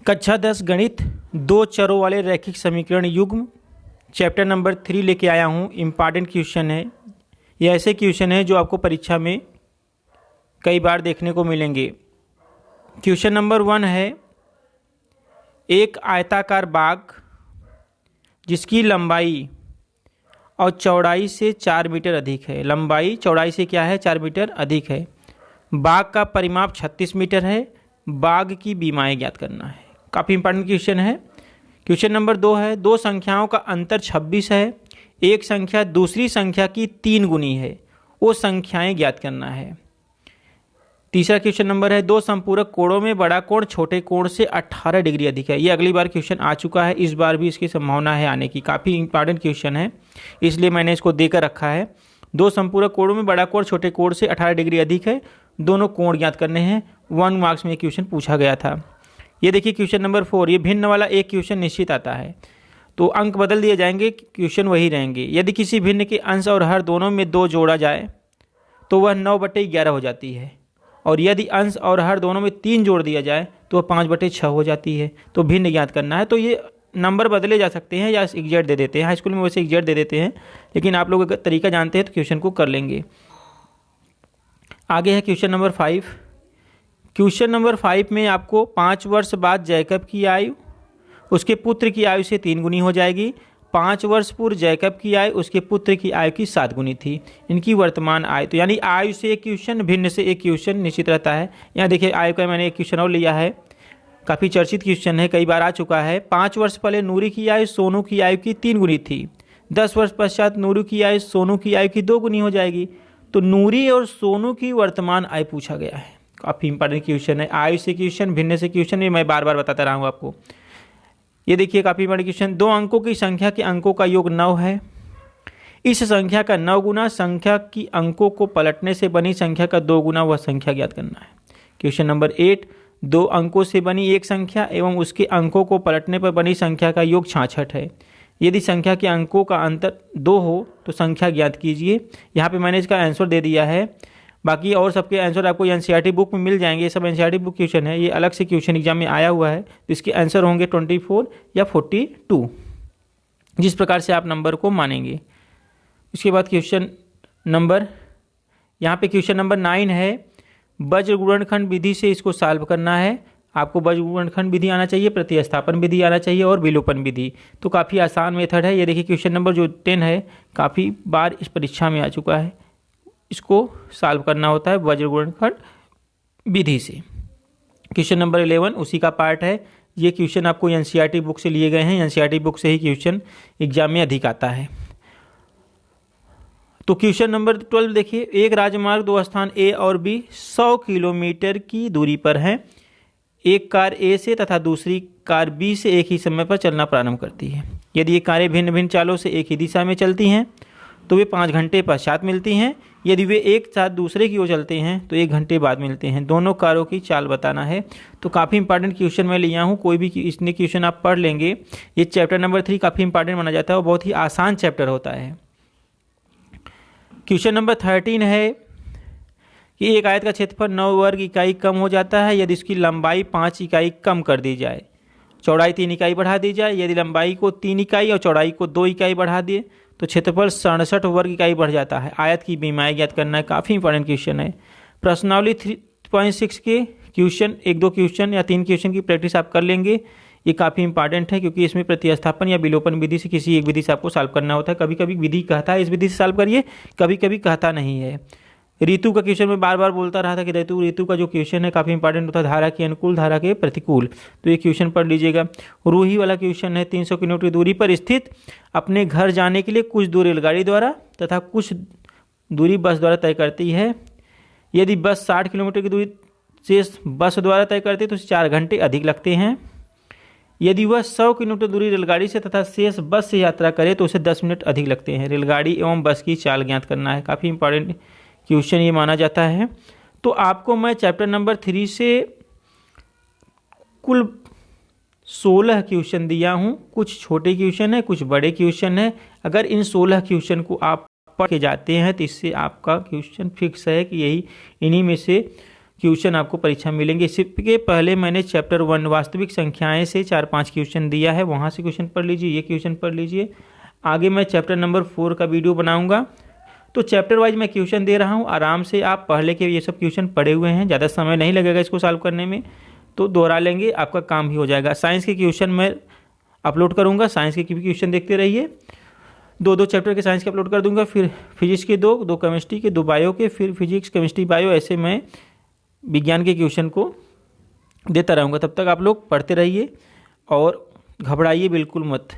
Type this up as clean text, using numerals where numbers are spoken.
कक्षा 10 गणित दो चरों वाले रैखिक समीकरण युग्म चैप्टर नंबर 3 लेके आया हूँ। इम्पॉर्टेंट क्वेश्चन है, ये ऐसे क्वेश्चन है जो आपको परीक्षा में कई बार देखने को मिलेंगे। क्वेश्चन नंबर 1 है, एक आयताकार बाग जिसकी लंबाई और चौड़ाई से 4 मीटर अधिक है। लंबाई चौड़ाई से क्या है, 4 मीटर अधिक है। बाग का परिमाप 36 मीटर है। बाग की बीमाएँ ज्ञात करना है। काफ़ी इंपॉर्टेंट क्वेश्चन है। क्वेश्चन नंबर 2 है, दो संख्याओं का अंतर 26 है। एक संख्या दूसरी संख्या की 3 गुनी है, वो संख्याएं ज्ञात करना है। तीसरा क्वेश्चन नंबर है, दो संपूरक कोणों में बड़ा कोण छोटे कोण से 18 डिग्री अधिक है। ये अगली बार क्वेश्चन आ चुका है, इस बार भी इसकी संभावना है आने की। काफ़ी इंपॉर्टेंट क्वेश्चन है, इसलिए मैंने इसको देकर रखा है। दो संपूरक कोणों में बड़ा कोण छोटे कोण से 18 डिग्री अधिक है, दोनों कोण ज्ञात करने हैं। 1 मार्क्स में क्वेश्चन पूछा गया था। ये देखिए क्वेश्चन नंबर 4, ये भिन्न वाला एक क्वेश्चन निश्चित आता है तो अंक बदल दिए जाएंगे, क्वेश्चन वही रहेंगे। यदि किसी भिन्न के अंश और हर दोनों में 2 जोड़ा जाए तो वह 9/11 हो जाती है, और यदि अंश और हर दोनों में 3 जोड़ दिया जाए तो वह 5/6 हो जाती है। तो भिन्न ज्ञात करना है। तो ये नंबर बदले जा सकते हैं या एग्जैक्ट दे देते हैं। हाई स्कूल में वैसे एग्जैक्ट दे देते हैं, लेकिन आप लोग अगर तरीका जानते हैं तो क्वेश्चन को कर लेंगे। आगे है क्वेश्चन नंबर 5। क्वेश्चन नंबर 5 में आपको 5 वर्ष बाद जैकब की आयु उसके पुत्र की आयु से 3 गुनी हो जाएगी। 5 वर्ष पूर्व जैकब की आयु उसके पुत्र की आयु की 7 गुनी थी। इनकी वर्तमान आयु, तो यानी आयु से एक क्वेश्चन, भिन्न से एक क्वेश्चन निश्चित रहता है। यहाँ देखिए आयु का मैंने एक क्वेश्चन और लिया है, काफ़ी चर्चित क्वेश्चन है, कई बार आ चुका है। 5 वर्ष पहले नूरी की आयु सोनू की आयु की 3 गुनी थी। 10 वर्ष पश्चात नूरी की आयु सोनू की आयु की 2 गुनी हो जाएगी। तो नूरी और सोनू की वर्तमान आयु पूछा गया है। काफ़ी इंपॉर्टेंट क्वेश्चन है। आयु से क्वेश्चन, भिन्न से क्वेश्चन, ये मैं बार बार बताता रहा हूँ आपको। ये देखिए काफ़ी इंपॉर्टेंट क्वेश्चन, 2 अंकों की संख्या के अंकों का योग 9 है। इस संख्या का 9 गुना संख्या की अंकों को पलटने से बनी संख्या का 2 गुना वह संख्या ज्ञात करना है। क्वेश्चन नंबर 8, 2 अंकों से बनी एक संख्या एवं उसके अंकों को पलटने पर बनी संख्या का योग 66 है। यदि संख्या के अंकों का अंतर 2 हो तो संख्या ज्ञात कीजिए। यहाँ पे मैंने इसका आंसर दे दिया है, बाकी और सबके आंसर आपको एनसीईआरटी बुक में मिल जाएंगे। ये सब एनसीईआरटी बुक क्वेश्चन है, ये अलग से क्वेश्चन एग्जाम में आया हुआ है, तो इसके आंसर होंगे 24 या 42, जिस प्रकार से आप नंबर को मानेंगे। इसके बाद क्वेश्चन नंबर, यहाँ पे क्वेश्चन नंबर 9 है, वज्र गुणनखंड विधि से इसको सॉल्व करना है। आपको वज्र गुणनखंड विधि आना चाहिए, प्रतिस्थापन विधि आना चाहिए और विलोपन विधि। तो काफ़ी आसान मेथड है। ये देखिए क्वेश्चन नंबर जो 10 है, काफ़ी बार इस परीक्षा में आ चुका है। इसको सॉल्व करना होता है वज्र गुणनखंड विधि से। क्वेश्चन नंबर 11 उसी का पार्ट है। ये क्वेश्चन आपको एनसीईआरटी बुक से लिए गए हैं, एनसीईआरटी बुक से ही क्वेश्चन एग्जाम में अधिक आता है। तो क्वेश्चन नंबर 12 देखिए, एक राजमार्ग 2 स्थान ए और बी 100 किलोमीटर की दूरी पर है। एक कार ए से तथा दूसरी कार बी से एक ही समय पर चलना प्रारंभ करती है। यदि ये कारें भिन्न भिन्न चालों से एक ही दिशा में चलती हैं तो वे 5 घंटे पश्चात मिलती हैं। यदि वे एक साथ दूसरे की ओर चलते हैं तो 1 घंटे बाद मिलते हैं। दोनों कारों की चाल बताना है। तो काफ़ी इंपॉर्टेंट क्वेश्चन मैं लिया हूँ, कोई भी इसने क्वेश्चन आप पढ़ लेंगे। ये चैप्टर नंबर 3 काफ़ी इंपॉर्टेंट माना जाता है और बहुत ही आसान चैप्टर होता है। क्वेश्चन नंबर 13 है कि एक आयत का क्षेत्रफल 9 वर्ग इकाई कम हो जाता है यदि इसकी लंबाई 5 इकाई कम कर दी जाए, चौड़ाई 3 इकाई बढ़ा दी जाए। यदि लंबाई को 3 इकाई और चौड़ाई को 2 इकाई बढ़ा दिए तो क्षेत्रफल 67 वर्ग इकाई बढ़ जाता है। आयत की बीमाएँ ज्ञात करना है। काफ़ी इंपॉर्टेंट क्वेश्चन है। प्रश्नावली 3.6 के क्वेश्चन, 1-2 क्वेश्चन या 3 क्वेश्चन की प्रैक्टिस आप कर लेंगे। ये काफ़ी इंपॉर्टेंट है क्योंकि इसमें प्रतिस्थापन या विलोपन विधि से किसी एक विधि से आपको सॉल्व करना होता है। कभी कभी विधि कहता है इस विधि से सॉल्व करिए, कभी कभी कहता नहीं है। ऋतु का क्वेश्चन में बार बार बोलता रहा था कि ऋतु का जो क्वेश्चन है काफ़ी इंपॉर्टेंट होता है, धारा के अनुकूल धारा के प्रतिकूल। तो ये क्वेश्चन पढ़ लीजिएगा। रूही वाला क्वेश्चन है, 300 किलोमीटर की दूरी पर स्थित अपने घर जाने के लिए कुछ दूरी रेलगाड़ी द्वारा तथा कुछ दूरी बस द्वारा तय करती है। यदि बस 60 किलोमीटर की दूरी से बस द्वारा तय करती है तो 4 घंटे अधिक लगते हैं। यदि वह 100 किलोमीटर दूरी रेलगाड़ी से तथा शेष बस से यात्रा करे तो उसे 10 मिनट अधिक लगते हैं। रेलगाड़ी एवं बस की चाल ज्ञात करना है। काफ़ी इंपॉर्टेंट क्वेश्चन ये माना जाता है। तो आपको मैं चैप्टर नंबर 3 से कुल 16 क्वेश्चन दिया हूँ। कुछ छोटे क्वेश्चन है, कुछ बड़े क्वेश्चन है। अगर इन 16 क्वेश्चन को आप पढ़ के जाते हैं तो इससे आपका क्वेश्चन फिक्स है कि यही इन्हीं में से क्वेश्चन आपको परीक्षा में मिलेंगे। इसके पहले मैंने चैप्टर 1 वास्तविक संख्याएं से 4-5 क्वेश्चन दिया है, वहाँ से क्वेश्चन पढ़ लीजिए, ये क्वेश्चन पढ़ लीजिए। आगे मैं चैप्टर नंबर 4 का वीडियो बनाऊंगा। तो चैप्टर वाइज मैं क्वेश्चन दे रहा हूँ, आराम से आप पहले के ये सब क्वेश्चन पढ़े हुए हैं, ज़्यादा समय नहीं लगेगा इसको सॉल्व करने में, तो दोहरा लेंगे, आपका काम भी हो जाएगा। साइंस के क्वेश्चन मैं अपलोड करूँगा, साइंस के भी क्वेश्चन देखते रहिए। 2 चैप्टर के साइंस के अपलोड कर दूंगा, फिर फिजिक्स के 2 केमिस्ट्री के, 2 बायो के, फिर फिजिक्स केमिस्ट्री बायो, ऐसे मैं विज्ञान के क्वेश्चन को देता रहूँगा। तब तक आप लोग पढ़ते रहिए और घबराइए बिल्कुल मत।